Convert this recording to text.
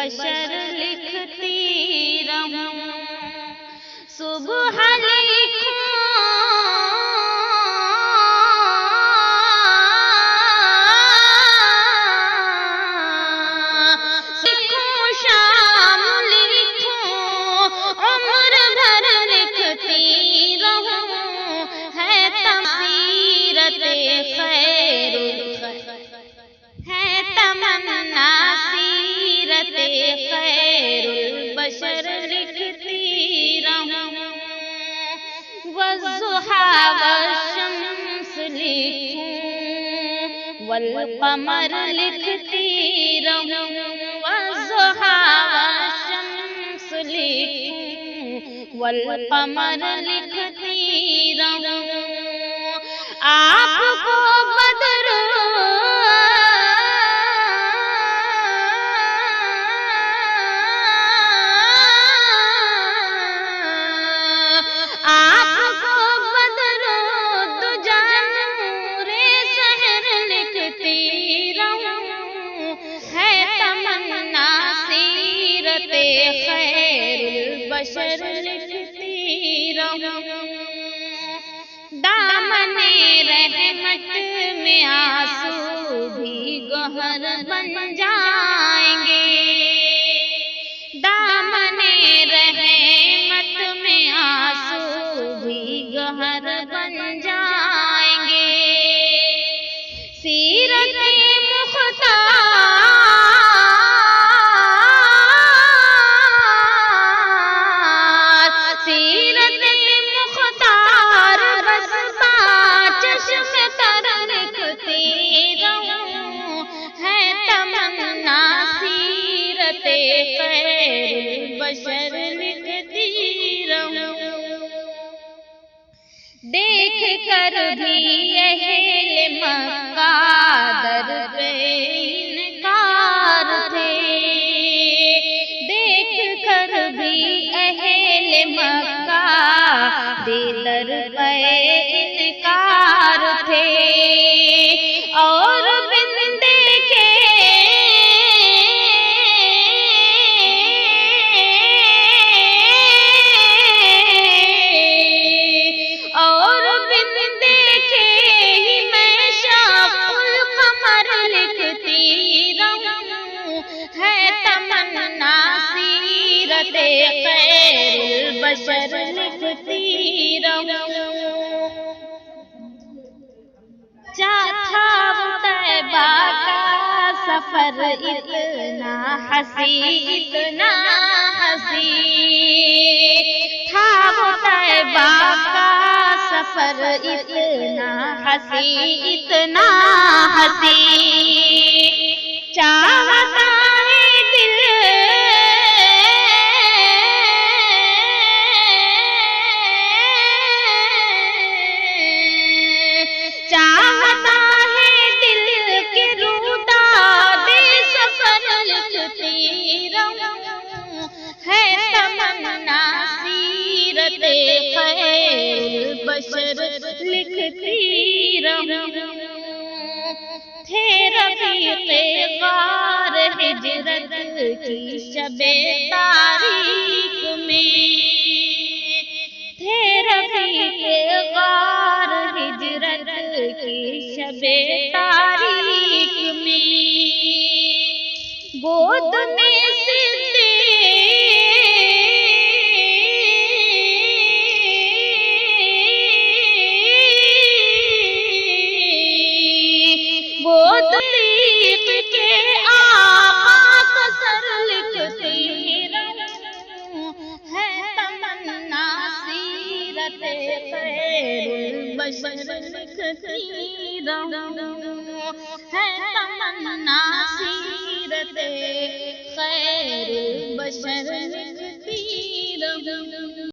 بشر لکھتی رہوں، صبح لکھوں شام لکھوں، عمر بھر لکھتی رہوں، ہے تمثیرت خیر ہے تمنا سیرت خیر البشر لکھتی رہوں، والضحیٰ والشمس لکھوں، والقمر لکھتی رہوں، والضحیٰ والشمس لکھوں، والقمر لکھتی رہوں، آپ کو بدر خیر البشر لکھتی رہوں، دامن رحمت میں آنسو بھی گوہر بن جائیں گے، دامن رحمت میں آنسو بھی گوہر بن جائیں گے، سیرت بشر لکھتی رہوں، دیکھ کر بھی اہل مکہ در پہ انکار تھے، دیکھ کر بھی اہل مکہ در پہ انکار تھے، اور خیر البشر لکھتی رہوں، چاہتا طیبہ کا سفر اتنا ہنسی اتنا ہنسی، تھا وہ طیبہ کا سفر اتنا ہنسی اتنا ہنسی، چاہتا خیر البشر لکھتی رہوں، تھے رفیق غار ہجرت کی شب تاریک میں، تھے رفیق غار ہجرت کی شب تاریک میں، گود میں بشر لکھتی رہوں، ہے تمنا سیرت خیر بشر لکھتی رہوں۔